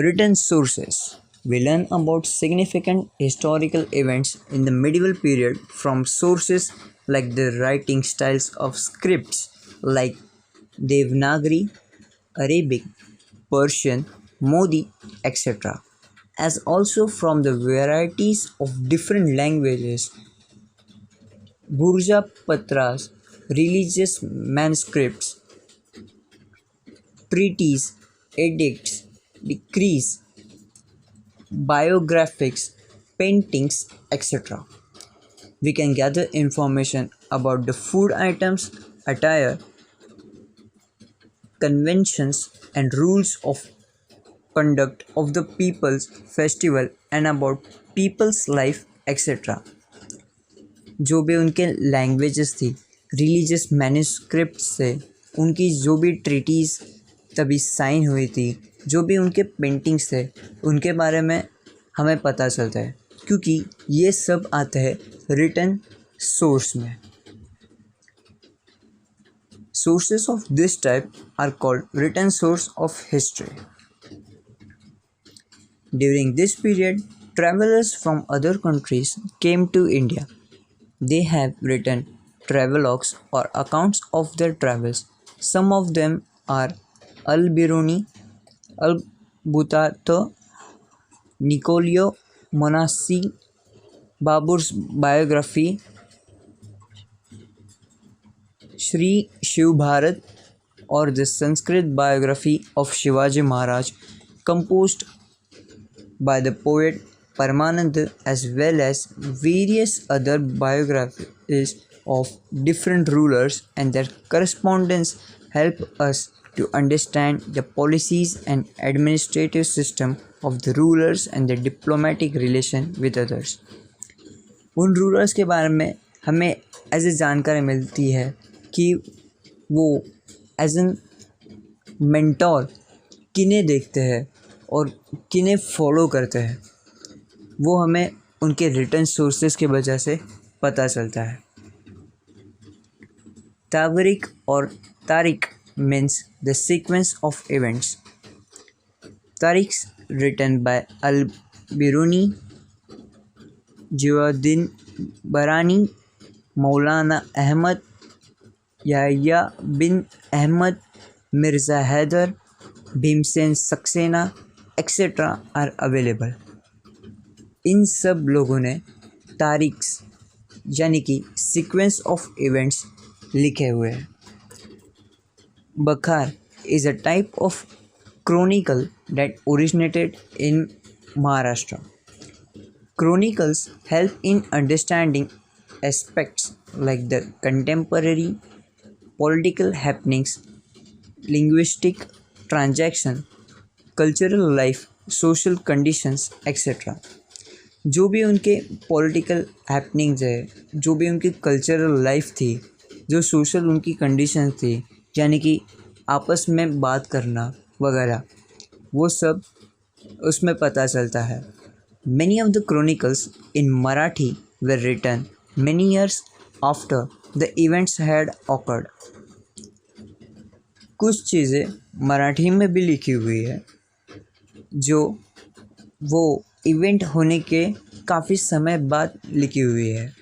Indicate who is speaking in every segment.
Speaker 1: Written sources. We learn about significant historical events in the medieval period from sources like the writing styles of scripts like Devanagari, Arabic, Persian, Modi, etc. As also from the varieties of different languages, Burja Patras, religious manuscripts, treaties, edicts, decrees, biographies, paintings, etc. We can gather information about the food items, attire, conventions, and rules of conduct of the people's festival and about people's life etc. जो भी उनके languages थी, religious manuscript से उनकी जो भी treaties तभी sign हुई थी, जो भी उनके पेंटिंग्स थे उनके बारे में हमें पता चलता है, क्योंकि ये सब आता है रिटन सोर्स में. Sources of this type are called written source of history. During this period, travelers from other countries came to India. They have written travelogues or accounts of their travels. Some of them are Al-Biruni, Al-Butato, Nicolio Monassi, Babur's biography, Shri Shiv Bharat, or the Sanskrit biography of Shivaji Maharaj, composed by the poet Paramanand, as well as various other biographies of different rulers and their correspondence help us to understand the policies and administrative system of the rulers and their diplomatic relation with others. उन rulers के बारे में हमें ऐसे जानकारी मिलती है कि वो एज एन मेंटोर किन्हें देखते हैं और किन्हें फॉलो करते हैं, वो हमें उनके रिटन सोर्सेज की वजह से पता चलता है. तावरिक और तारिक means the sequence of events. तारिक्स written by Al Biruni, Ziauddin Barani, Maulana Ahmad, Yahya bin Ahmad, Mirza Haidar, Bhimsen Saxena etcetera are available. इन सब लोगों ने तारीख्स यानी कि सीक्वेंस ऑफ इवेंट्स लिखे हुए हैं. बखार is a type of chronicle that originated in Maharashtra. Chronicles help in understanding aspects like the contemporary political happenings, linguistic transaction, cultural life, social conditions, etc. जो भी उनके पॉलिटिकल हैपनिंग्स है, जो भी उनकी कल्चरल लाइफ थी, जो सोशल उनकी कंडीशन थी, यानी कि आपस में बात करना वगैरह, वो सब उसमें पता चलता है. Many of the chronicles in Marathi were written many years after the events had occurred. कुछ चीज़ें मराठी में भी लिखी हुई है जो वो इवेंट होने के काफ़ी समय बाद लिखी हुई है.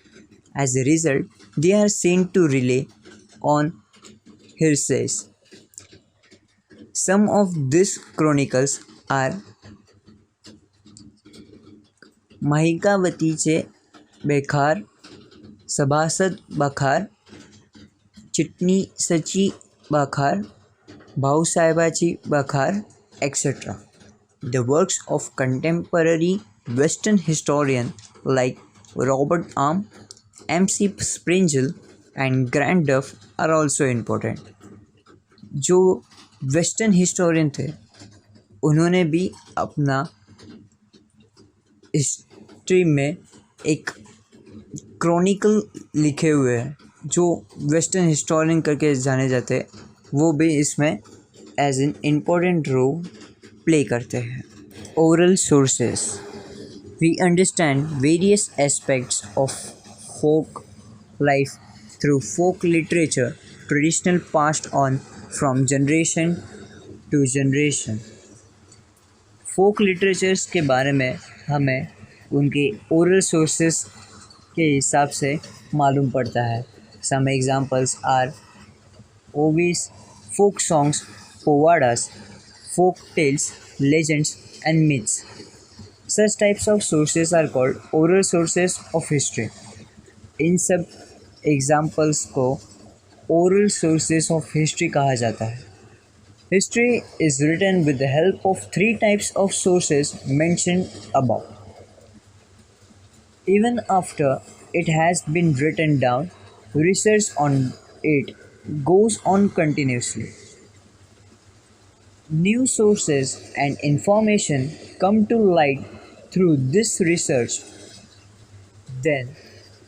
Speaker 1: As a result, they are seen to rely on hearsays. Some of these chronicles are महिकावतीचे बेखार, सभासद बखार, चिटणीसची बखार, भाऊसाहेबाची बखार, etc. The works of contemporary Western historians like Robert Arm, M.C. Springer, and Grant Duff are also important. जो western historian थे उन्होंने भी अपना हिस्ट्री में एक क्रॉनिकल लिखे हुए हैं जो वेस्टर्न हिस्टोरियन करके जाने जाते हैं, वो भी इसमें as an important role play करते हैं. Oral sources. We understand various aspects of folk life through folk literature, traditional passed on from generation to generation. Folk literatures के बारे में हमें उनके ओरल सोर्सेस के हिसाब से मालूम पड़ता है. सम एग्जांपल्स आर ओवीज, folk songs, povadas, folk tales, legends, and myths. Such types of sources are called oral sources of history. इन सब एग्जाम्पल्स को ओरल सोर्सेस ऑफ हिस्ट्री कहा जाता है. History is written with the help of three types of sources mentioned above. Even after it has been written down, research on it goes on continuously. New sources and information come to light through this research. Then,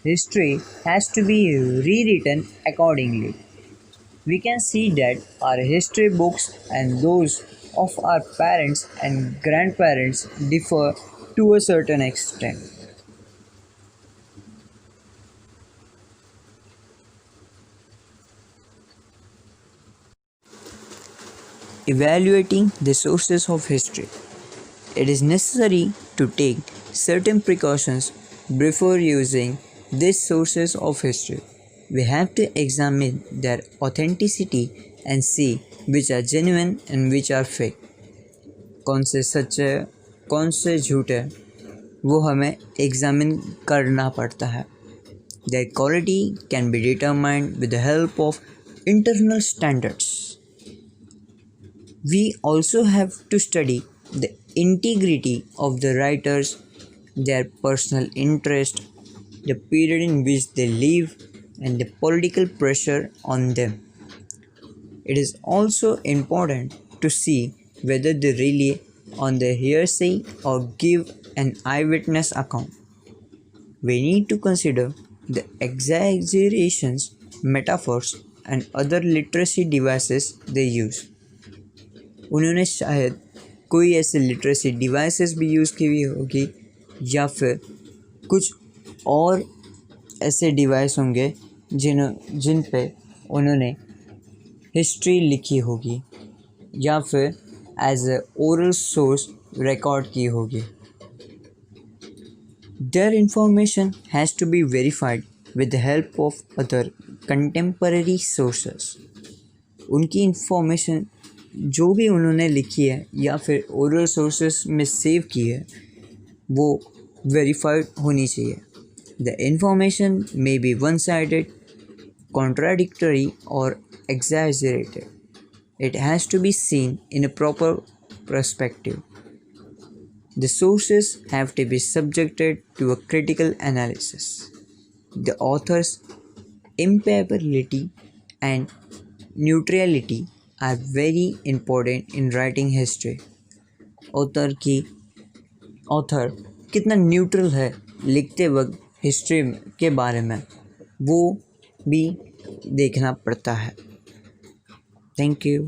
Speaker 1: history has to be rewritten accordingly. We can see that our history books and those of our parents and grandparents differ to a certain extent. Evaluating the sources of history. It is necessary to take certain precautions before using these sources of history. We have to examine their authenticity and see which are genuine and which are fake. कौन से सच है, कौन से झूठ है, वो हमें examine करना पड़ता है. Their quality can be determined with the help of internal standards. We also have to study the integrity of the writers, their personal interest, the period in which they live, and the political pressure on them. It is also important to see whether they rely on the hearsay or give an eyewitness account. We need to consider the exaggerations, metaphors, and other literacy devices they use. उन्होंने शायद कोई ऐसे literacy devices भी use की हुई होगी या फिर कुछ और ऐसे डिवाइस होंगे जिन पे उन्होंने हिस्ट्री लिखी होगी या फिर as a oral source record की होगी. Their information has to be verified with the help of other contemporary sources. उनकी इंफॉर्मेशन जो भी उन्होंने लिखी है या फिर ओरल सोर्सेस में सेव की है वो वेरीफाइड होनी चाहिए. The information may be one sided, contradictory और exaggerated. It has to be seen in a proper perspective. The sources have to be subjected to a critical analysis. The author's impartiality and neutrality are very important in writing history. Author कितना neutral है लिखते वक्त history के बारे में, वो भी देखना पड़ता है. Thank you.